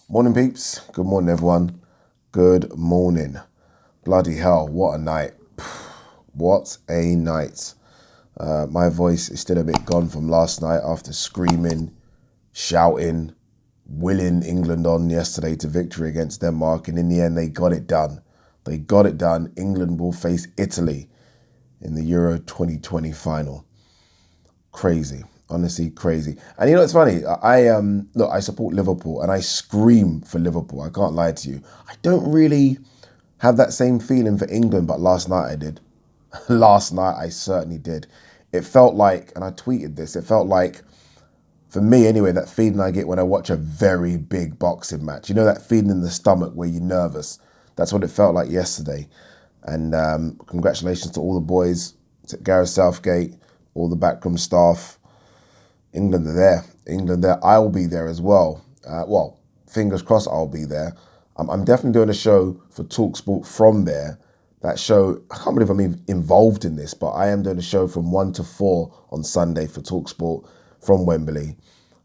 Morning, peeps. Good morning, everyone. Good morning. Bloody hell, what a night. What a night. My voice is still a bit gone from last night after screaming, shouting, willing England on yesterday to victory against Denmark. And in the end, they got it done. They got it done. England will face Italy in the Euro 2020 final. Crazy. Honestly, crazy. And you know what's funny? I support Liverpool and I scream for Liverpool. I can't lie to you. I don't really have that same feeling for England, but last night I did. Last night I certainly did. It felt like, and I tweeted this, it felt like, for me anyway, that feeling I get when I watch a very big boxing match. You know that feeling in the stomach where you're nervous? That's what it felt like yesterday. And congratulations to all the boys, to Gareth Southgate, all the backroom staff. England are there. England there. I'll be there as well. Fingers crossed I'll be there. I'm definitely doing a show for TalkSport from there. That show, I can't believe I'm even involved in this, but I am doing a show from 1 to 4 on Sunday for TalkSport from Wembley.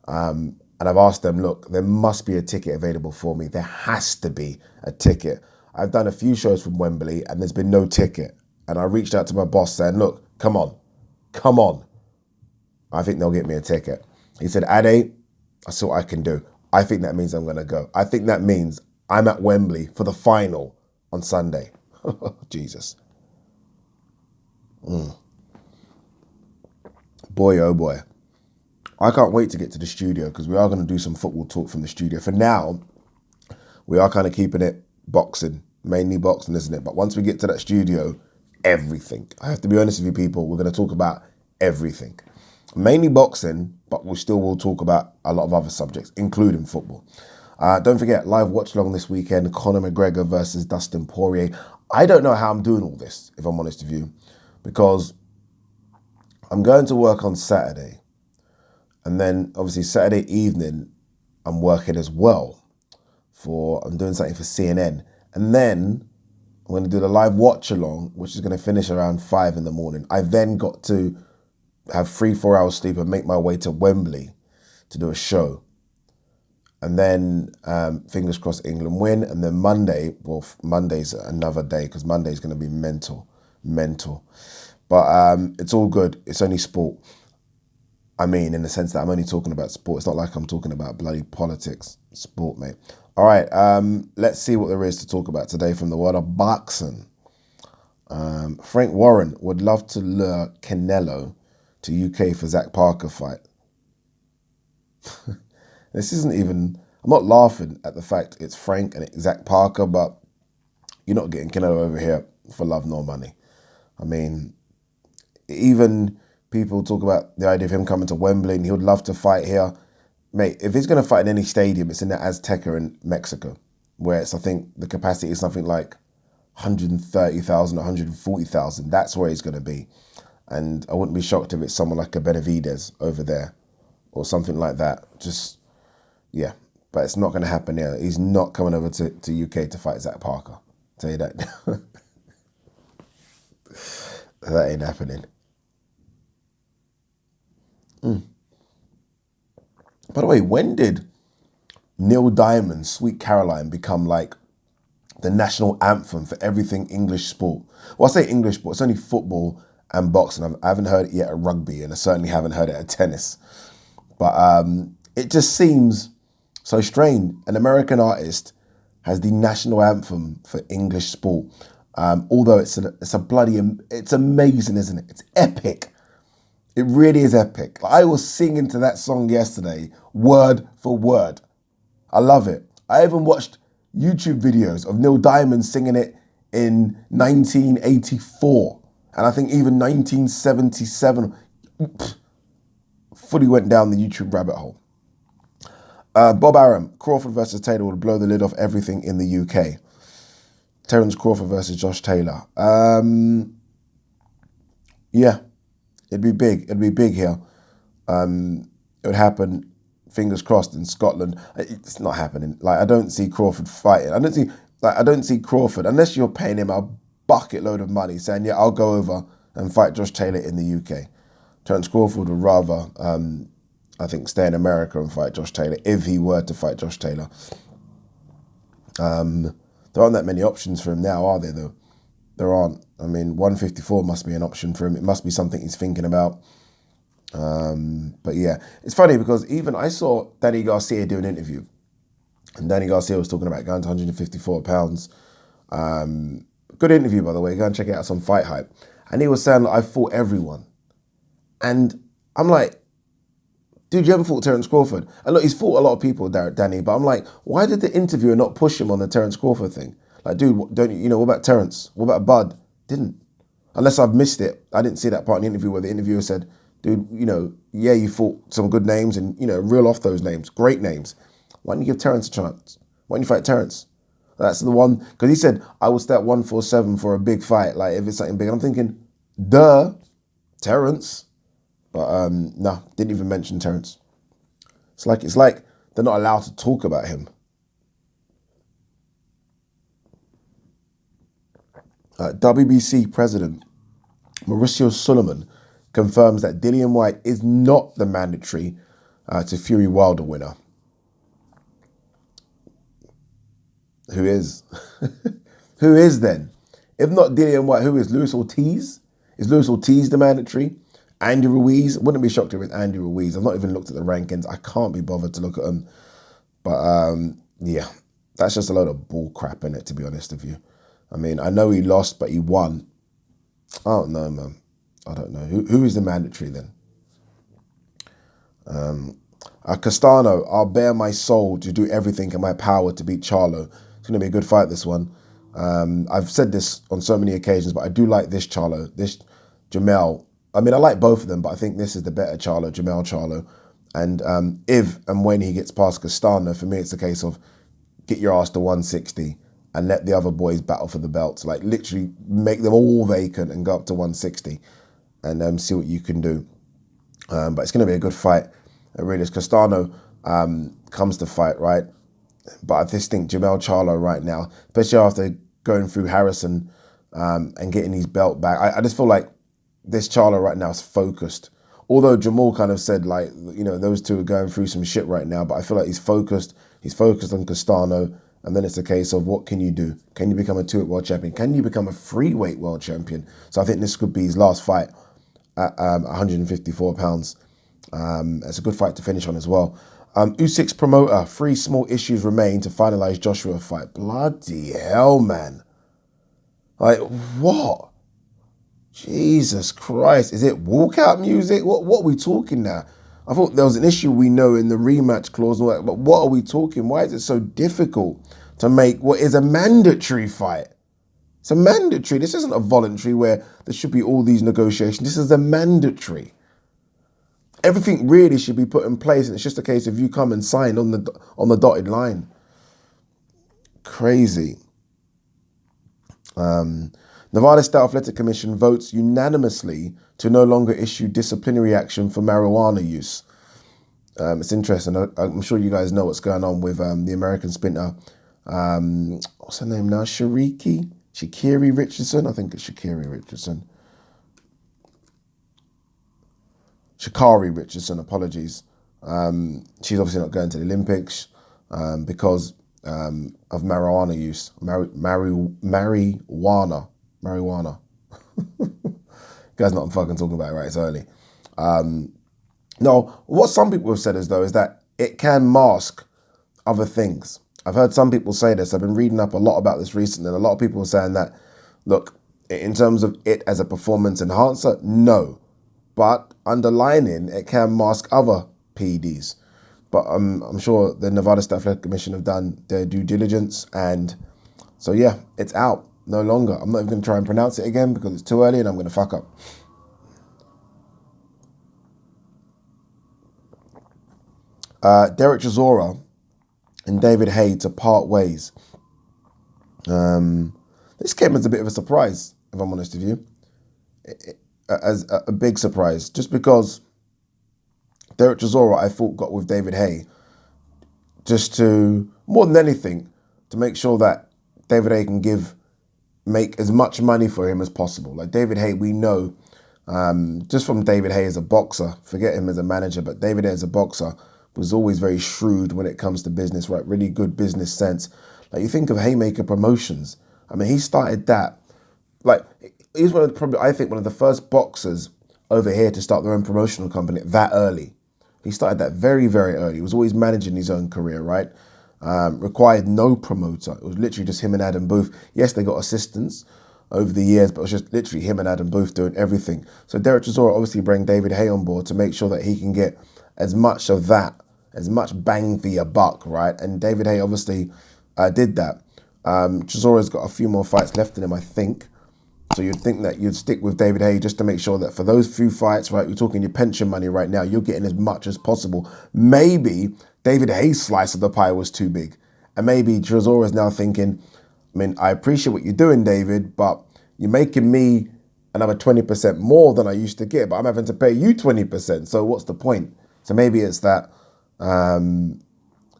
And I've asked them, look, there must be a ticket available for me. There has to be a ticket. I've done a few shows from Wembley and there's been no ticket. And I reached out to my boss saying, look, come on. I think they'll get me a ticket. He said, Ade, I see what I can do. I think that means I'm going to go. I think that means I'm at Wembley for the final on Sunday. Jesus. Boy, oh boy. I can't wait to get to the studio because we are going to do some football talk from the studio. For now, we are kind of keeping it boxing, mainly boxing, isn't it? But once we get to that studio, everything. I have to be honest with you people, we're going to talk about everything. Mainly boxing, but we still will talk about a lot of other subjects, including football. Don't forget, live watch along this weekend, Conor McGregor versus Dustin Poirier. I don't know how I'm doing all this, if I'm honest with you, because I'm going to work on Saturday. And then, obviously, Saturday evening, I'm working as well. I'm doing something for CNN. And then, I'm going to do the live watch along, which is going to finish around 5 in the morning. I then got to have 3-4 hours sleep and make my way to Wembley to do a show. And then, fingers crossed, England win. And then Monday's another day because Monday's going to be mental. But it's all good. It's only sport. I mean, in the sense that I'm only talking about sport. It's not like I'm talking about bloody politics. Sport, mate. All right, let's see what there is to talk about today from the world of boxing. Frank Warren would love to lure Canelo to UK for Zach Parker fight. This isn't even, I'm not laughing at the fact it's Frank and it's Zach Parker, but you're not getting Canelo over here for love nor money. I mean, even people talk about the idea of him coming to Wembley and he would love to fight here. Mate, if he's going to fight in any stadium, it's in the Azteca in Mexico, where it's, I think the capacity is something like 130,000, 140,000. That's where he's going to be. And I wouldn't be shocked if it's someone like a Benavidez over there or something like that. Yeah. But it's not going to happen here. He's not coming over to UK to fight Zach Parker. I'll tell you that. That ain't happening. By the way, when did Neil Diamond's Sweet Caroline become like the national anthem for everything English sport? Well, I say English sport, it's only football and boxing. I haven't heard it yet at rugby, and I certainly haven't heard it at tennis. But it just seems so strange. An American artist has the national anthem for English sport. Although it's amazing, isn't it? It's epic. It really is epic. I was singing to that song yesterday, word for word. I love it. I even watched YouTube videos of Neil Diamond singing it in 1984. And I think even 1977, fully went down the YouTube rabbit hole. Bob Arum, Crawford versus Taylor would blow the lid off everything in the UK. Terence Crawford versus Josh Taylor. Yeah, it'd be big. It'd be big here. It would happen, fingers crossed, in Scotland. It's not happening. Like, I don't see Crawford fighting. I don't see Crawford, unless you're paying him a bucket load of money, saying, yeah, I'll go over and fight Josh Taylor in the UK. Terence Crawford would rather, I think, stay in America and fight Josh Taylor, if he were to fight Josh Taylor. There aren't that many options for him now, are there, though? There aren't. I mean, 154 must be an option for him. It must be something he's thinking about. But yeah, it's funny because even I saw Danny Garcia do an interview, and Danny Garcia was talking about going to 154 pounds. Good interview, by the way. Go and check it out. It's on Fight Hype. And he was saying, I fought everyone. And I'm like, dude, you haven't fought Terence Crawford. And look, he's fought a lot of people, Danny, but I'm like, why did the interviewer not push him on the Terence Crawford thing? Like, dude, don't you know, what about Terence? What about Bud? Didn't. Unless I've missed it. I didn't see that part in the interview where the interviewer said, dude, you know, yeah, you fought some good names and, you know, reel off those names, great names. Why don't you give Terence a chance? Why don't you fight Terence? That's the one, because he said, I would start 147 for a big fight, like if it's something big. And I'm thinking, duh, Terence. But no, didn't even mention Terence. It's like they're not allowed to talk about him. WBC President Mauricio Suleiman confirms that Dillian Whyte is not the mandatory to Fury Wilder winner. Who is? Who is then? If not Dillian Whyte, who is? Luis Ortiz? Is Luis Ortiz the mandatory? Andy Ruiz? Wouldn't be shocked if it's Andy Ruiz. I've not even looked at the rankings. I can't be bothered to look at them. But yeah, that's just a load of bull crap in it, to be honest with you. I mean, I know he lost, but he won. I don't know, man. I don't know. Who is the mandatory then? Castano, I'll bare my soul to do everything in my power to beat Charlo. It's going to be a good fight, this one. I've said this on so many occasions, but I do like this Charlo. This Jamel. I mean, I like both of them, but I think this is the better Charlo, Jamel Charlo. And if and when he gets past Castano, for me, it's a case of get your ass to 160 and let the other boys battle for the belts. Like, literally make them all vacant and go up to 160 and see what you can do. But it's going to be a good fight. It really is. Castano comes to fight, right? But I just think Jamel Charlo right now, especially after going through Harrison and getting his belt back, I just feel like this Charlo right now is focused. Although Jamal kind of said, like, you know, those two are going through some shit right now, but I feel like he's focused. He's focused on Castano, and then it's a case of what can you do? Can you become a 2-weight world champion? Can you become a 3-weight world champion? So I think this could be his last fight at 154 pounds. It's a good fight to finish on as well. Usyk's promoter, 3 small issues remain to finalise Joshua fight. Bloody hell, man. Like, what? Jesus Christ. Is it walkout music? What are we talking now? I thought there was an issue we know in the rematch clause and all that, but what are we talking? Why is it so difficult to make what is a mandatory fight? It's a mandatory. This isn't a voluntary where there should be all these negotiations. This is a mandatory. Everything really should be put in place, and it's just a case of you come and sign on the dotted line. Crazy. Nevada State Athletic Commission votes unanimously to no longer issue disciplinary action for marijuana use. It's interesting. I'm sure you guys know what's going on with the American sprinter. What's her name now? Sha'Carri Richardson? I think it's Sha'Carri Richardson. Sha'Carri Richardson, apologies. She's obviously not going to the Olympics because of marijuana use. Marijuana. Guys, not I'm fucking talking about it, right? It's early. No, what some people have said is that it can mask other things. I've heard some people say this. I've been reading up a lot about this recently, and a lot of people are saying that, look, in terms of it as a performance enhancer, no. But underlining, it can mask other PEDs. But I'm sure the Nevada State Athletic Commission have done their due diligence, and so yeah, it's out. No longer. I'm not even going to try and pronounce it again because it's too early and I'm going to fuck up. Dereck Chisora and David Haye to part ways. This came as a bit of a surprise, if I'm honest with you. As a big surprise. Just because Dereck Chisora, I thought, got with David Haye just to, more than anything, to make sure that David Haye can make as much money for him as possible. Like David Haye, we know, just from David Haye as a boxer, forget him as a manager, but David Haye as a boxer was always very shrewd when it comes to business, right? Really good business sense. Like, you think of Haymaker Promotions. I mean, he started that. Like, he's one of the, probably, I think, one of the first boxers over here to start their own promotional company that early. He started that very, very early. He was always managing his own career, right? Required no promoter. It was literally just him and Adam Booth. Yes, they got assistants over the years, but it was just literally him and Adam Booth doing everything. So Dereck Chisora obviously bring David Haye on board to make sure that he can get as much of that, as much bang for your buck, right? And David Haye obviously did that. Chisora's got a few more fights left in him, I think. So you'd think that you'd stick with David Haye just to make sure that for those few fights, right, you're talking your pension money right now, you're getting as much as possible. Maybe David Haye's slice of the pie was too big. And maybe Chisora's now thinking, I mean, I appreciate what you're doing, David, but you're making me another 20% more than I used to get, but I'm having to pay you 20%. So what's the point? So maybe it's that,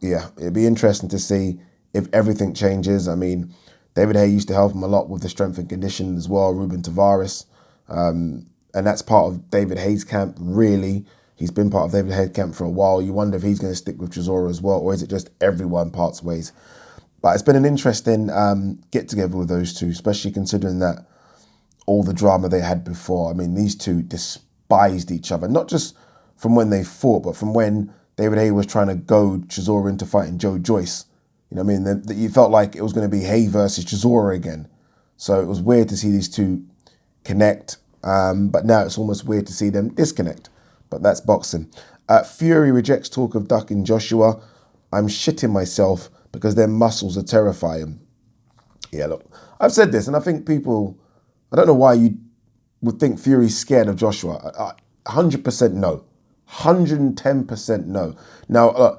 yeah, it'd be interesting to see if everything changes. I mean, David Haye used to help him a lot with the strength and conditioning as well, Ruben Tavares. And that's part of David Haye's camp, really. He's been part of David Haye's camp for a while. You wonder if he's going to stick with Chisora as well, or is it just everyone parts ways? But it's been an interesting get-together with those two, especially considering that all the drama they had before. I mean, these two despised each other, not just from when they fought, but from when David Haye was trying to goad Chisora into fighting Joe Joyce. You know what I mean? That you felt like it was going to be Haye versus Chisora again. So it was weird to see these two connect, but now it's almost weird to see them disconnect. But that's boxing. Fury rejects talk of ducking Joshua. I'm shitting myself because their muscles are terrifying. Yeah, look, I've said this, and I think people, I don't know why you would think Fury's scared of Joshua. 100% no. 110% no. Now,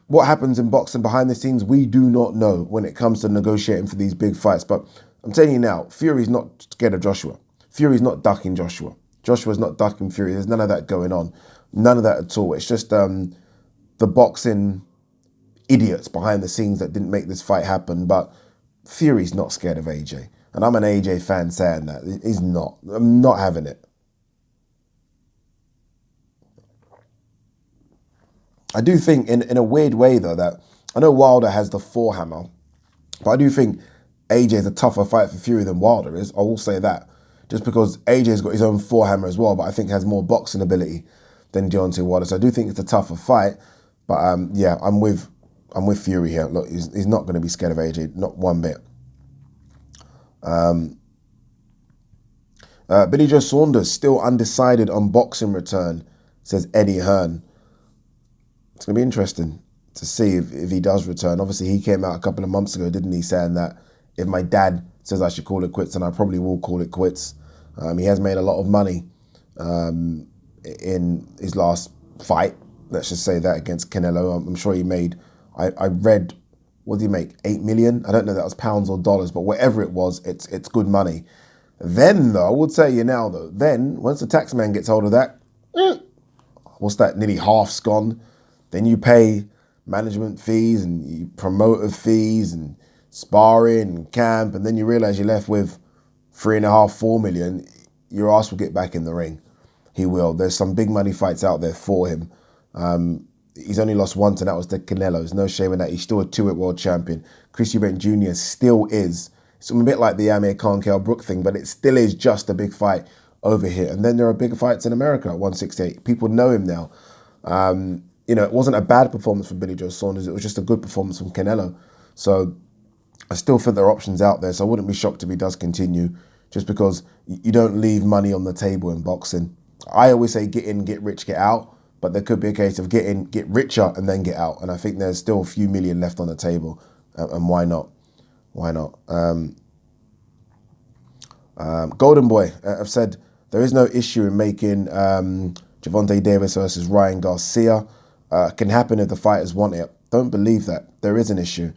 what happens in boxing behind the scenes, we do not know when it comes to negotiating for these big fights. But I'm telling you now, Fury's not scared of Joshua. Fury's not ducking Joshua. Joshua's not ducking Fury. There's none of that going on. None of that at all. It's just the boxing idiots behind the scenes that didn't make this fight happen. But Fury's not scared of AJ. And I'm an AJ fan saying that. He's not. I'm not having it. I do think, in a weird way, though, that I know Wilder has the forehammer, but I do think AJ is a tougher fight for Fury than Wilder is. I will say that. Just because AJ's got his own forehammer as well, but I think has more boxing ability than Deontay Wilder. So I do think it's a tougher fight. But yeah, I'm with Fury here. Look, he's not going to be scared of AJ, not one bit. Billy Joe Saunders still undecided on boxing return, says Eddie Hearn. It's going to be interesting to see if he does return. Obviously, he came out a couple of months ago, didn't he, saying that if my dad says I should call it quits, then I probably will call it quits. He has made a lot of money in his last fight. Let's just say that, against Canelo. I'm sure he made, I read, what did he make, 8 million? I don't know if that was pounds or dollars, but whatever it was, it's good money. Then, though, I would tell you now, though, then, once the tax man gets hold of that, what's that, nearly half's gone. Then you pay management fees and promoter fees and sparring and camp, and then you realise you're left with 3.5, 4 million. Your ass will get back in the ring. He will. There's some big money fights out there for him. He's only lost once, and that was to Canelo. There's no shame in that. He's still a 2-weight world champion. Chris Eubank Jr. still is. It's a bit like the Amir Khan Kell Brook thing, but it still is just a big fight over here. And then there are bigger fights in America at 168. People know him now. You know, it wasn't a bad performance from Billy Joe Saunders. It was just a good performance from Canelo. So I still think there are options out there. So I wouldn't be shocked if he does continue, just because you don't leave money on the table in boxing. I always say get in, get rich, get out. But there could be a case of get in, get richer, and then get out. And I think there's still a few million left on the table. And why not? Why not? Golden Boy, I've said there is no issue in making Gervonta Davis versus Ryan Garcia. Can happen if the fighters want it. Don't believe that. There is an issue.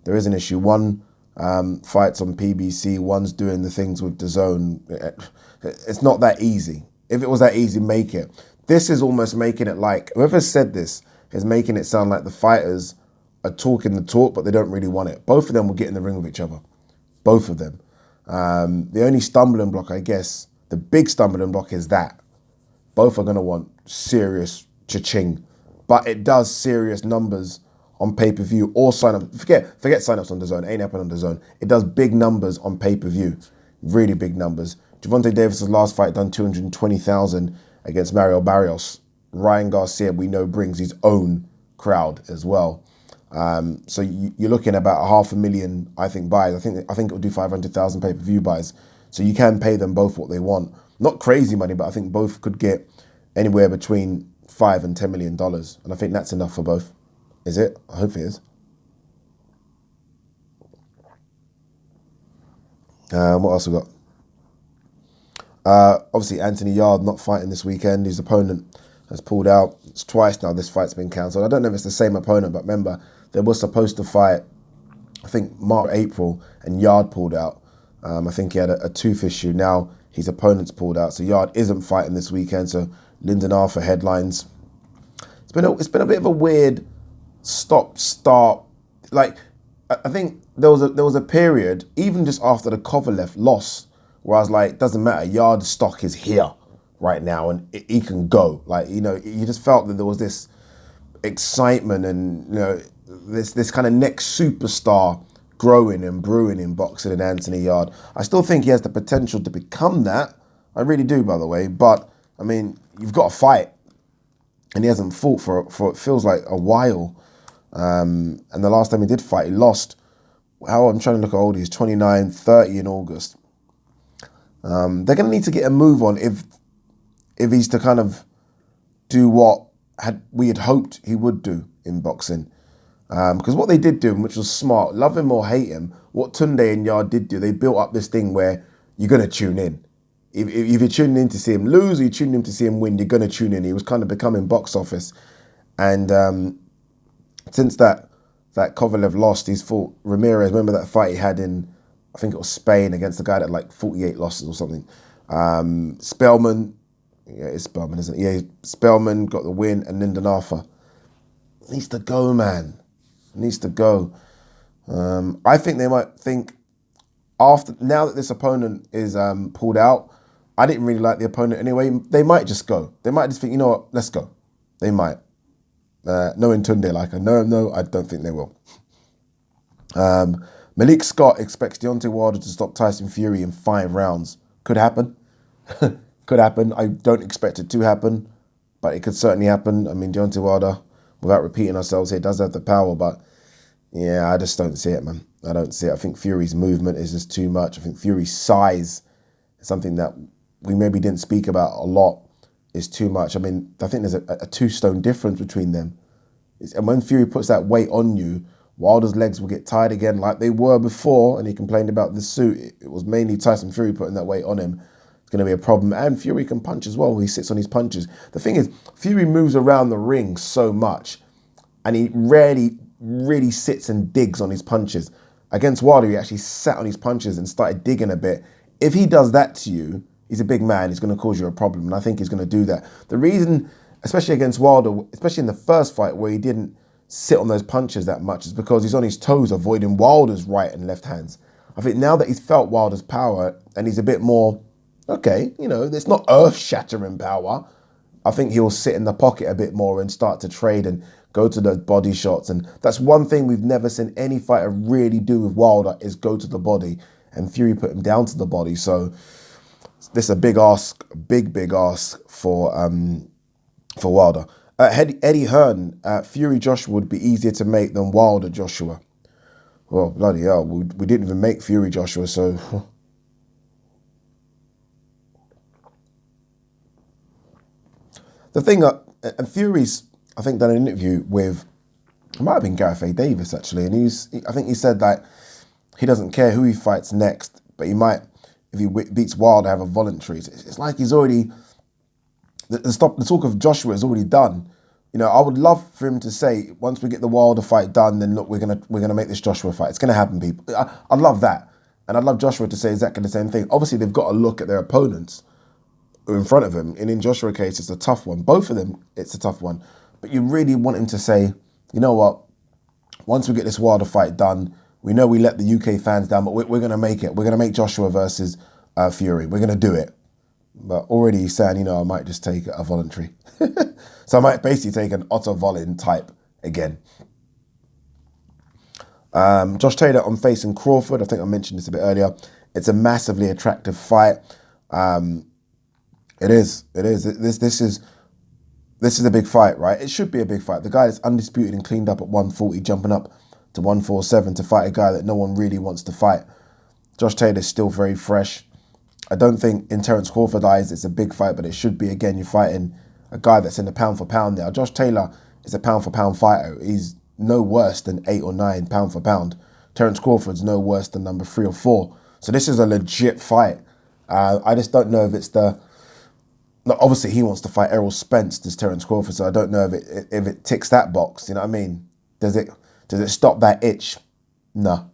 There is an issue. One fights on PBC, one's doing the things with DAZN. It's not that easy. If it was that easy, make it. This is almost making it like, whoever said this is making it sound like the fighters are talking the talk, but they don't really want it. Both of them will get in the ring with each other. Both of them. The only stumbling block, I guess, the big stumbling block is that. Both are going to want serious cha-ching. But it does serious numbers on pay-per-view or sign up. Forget sign-ups on DAZN. Ain't happening on DAZN. It does big numbers on pay-per-view. Really big numbers. Gervonta Davis' last fight done 220,000 against Mario Barrios. Ryan Garcia, we know, brings his own crowd as well. So you're looking at about 500,000, I think, buys. I think it'll do 500,000 pay-per-view buys. So you can pay them both what they want. Not crazy money, but I think both could get anywhere between $5 and $10 million. And I think that's enough for both. Is it? I hope it is. What else we got? Obviously, Anthony Yarde not fighting this weekend. His opponent has pulled out. It's twice now this fight's been cancelled. I don't know if it's the same opponent, but remember, they were supposed to fight, I think, March, April, and Yarde pulled out. I think he had a tooth issue. Now his opponent's pulled out, so Yarde isn't fighting this weekend. So Lyndon Arthur headlines. It's been a bit of a weird stop-start. Like, I think there was a period, even just after the Kovalev loss, where I was like, doesn't matter, Yarde's stock is here right now, and he can go. Like, you know, you just felt that there was this excitement and, you know, this kind of next superstar growing and brewing in boxing in Anthony Yarde. I still think he has the potential to become that. I really do, by the way. But, I mean, you've got to fight. And he hasn't fought for it feels like a while. And the last time he did fight, he lost. I'm trying to look how old he is, 29, 30 in August. They're going to need to get a move on if he's to kind of do what we had hoped he would do in boxing. Because what they did do, which was smart, love him or hate him, what Tunde and Yarde did do, they built up this thing where you're going to tune in. If you're tuning in to see him lose or you're tuning in to see him win, you're going to tune in. He was kind of becoming box office. And since that Kovalev lost, he's fought Ramirez. Remember that fight he had in, I think it was Spain, against the guy that had like 48 losses or something. Spellman, yeah, it's Spellman, isn't it? Yeah, Spellman got the win, and Lyndon Arthur. Needs to go, man. Needs to go. I think they might think, now that this opponent is pulled out, I didn't really like the opponent anyway. They might just go. They might just think, you know what, let's go. They might. Knowing Tunde like I know him, no, I don't think they will. Malik Scott expects Deontay Wilder to stop Tyson Fury in 5 rounds. Could happen. Could happen. I don't expect it to happen, but it could certainly happen. I mean, Deontay Wilder, without repeating ourselves here, does have the power, but yeah, I just don't see it, man. I don't see it. I think Fury's movement is just too much. I think Fury's size is something that we maybe didn't speak about a lot. Is too much. I mean, I think there's a 2-stone difference between them. And when Fury puts that weight on you, Wilder's legs will get tired again like they were before, and he complained about the suit. It was mainly Tyson Fury putting that weight on him. It's going to be a problem. And Fury can punch as well. He sits on his punches. The thing is, Fury moves around the ring so much, and he rarely really sits and digs on his punches. Against Wilder, he actually sat on his punches and started digging a bit. If he does that to you, he's a big man, he's going to cause you a problem, and I think he's going to do that. The reason, especially against Wilder, especially in the first fight where he didn't sit on those punches that much, is because he's on his toes avoiding Wilder's right and left hands. I think now that he's felt Wilder's power and he's a bit more, okay, you know, it's not earth-shattering power, I think he'll sit in the pocket a bit more and start to trade and go to those body shots. And that's one thing we've never seen any fighter really do with Wilder, is go to the body. And Fury put him down to the body. So this is a big ask, big ask for Wilder. Eddie Hearn, Fury Joshua would be easier to make than Wilder Joshua. Well, bloody hell, we didn't even make Fury Joshua, so... The thing, and Fury's, I think, done an interview with, it might have been Gareth A. Davis, actually, and I think he said that he doesn't care who he fights next, but he might, if he beats Wilder, have a voluntary. It's like he's already, the talk of Joshua is already done. You know, I would love for him to say, once we get the Wilder fight done, then look, we're gonna make this Joshua fight. It's gonna happen, people. I'd love that, and I'd love Joshua to say exactly the same thing. Obviously, they've got to look at their opponents in front of him, and in Joshua's case, it's a tough one. Both of them, it's a tough one. But you really want him to say, you know what? Once we get this Wilder fight done, we know we let the UK fans down, but we're going to make it. We're going to make Joshua versus Fury. We're going to do it. But already he's saying, you know, I might just take a voluntary. So I might basically take an Otto Volin type again. Josh Taylor on facing Crawford. I think I mentioned this a bit earlier. It's a massively attractive fight. It is. This is a big fight, right? It should be a big fight. The guy that's undisputed and cleaned up at 140, jumping up to 147 to fight a guy that no one really wants to fight. Josh Taylor's still very fresh. I don't think in Terence Crawford eyes it's a big fight, but it should be. Again, you're fighting a guy that's in the pound for pound there. Josh Taylor is a pound for pound fighter. He's no worse than 8 or 9 pound for pound. Terence Crawford's no worse than number 3 or 4. So this is a legit fight. I just don't know if it's the... Obviously, he wants to fight Errol Spence, does Terence Crawford, so I don't know if it ticks that box, you know what I mean? Does it stop that itch? No.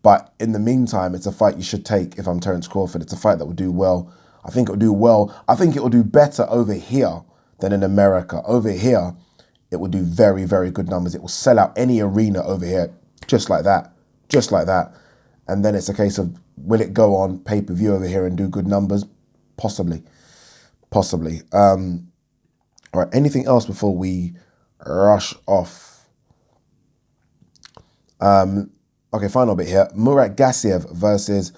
But in the meantime, it's a fight you should take if I'm Terence Crawford. It's a fight that will do well. I think it will do well. I think it will do better over here than in America. Over here, it will do very, very good numbers. It will sell out any arena over here just like that. Just like that. And then it's a case of, will it go on pay-per-view over here and do good numbers? Possibly. Possibly. All right, anything else before we rush off? Okay, final bit here. Murat Gassiev versus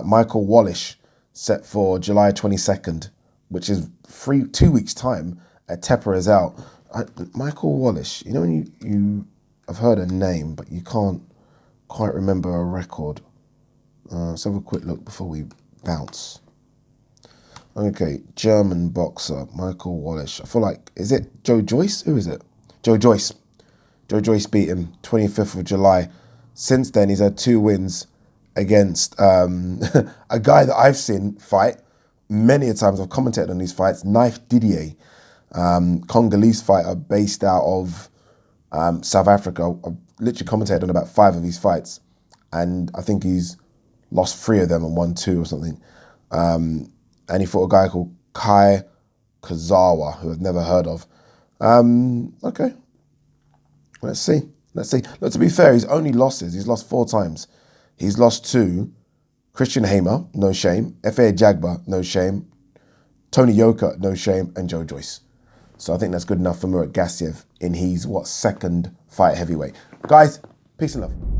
Michael Wallisch, set for July 22nd, which is 2 weeks' time at Tepper is out. Michael Wallisch, you know when you I've heard a name, but you can't quite remember a record. Let's have a quick look before we bounce. Okay, German boxer, Michael Wallisch. I feel like, is it Joe Joyce? Who is it? Joe Joyce. Joe Joyce beat him 25th of July. Since then, he's had 2 wins against a guy that I've seen fight many a times. I've commentated on these fights, Knife Didier, Congolese fighter based out of South Africa. I've literally commentated on about 5 of these fights, and I think he's lost 3 of them and won 2 or something. And he fought a guy called Kai Kazawa, who I've never heard of. Okay. Let's see. Look, to be fair, his only losses, he's lost 4 times. He's lost to Christian Hamer, no shame. F.A. Jagba, no shame. Tony Yoka, no shame. And Joe Joyce. So I think that's good enough for Murat Gassiev in his, 2nd fight heavyweight. Guys, peace and love.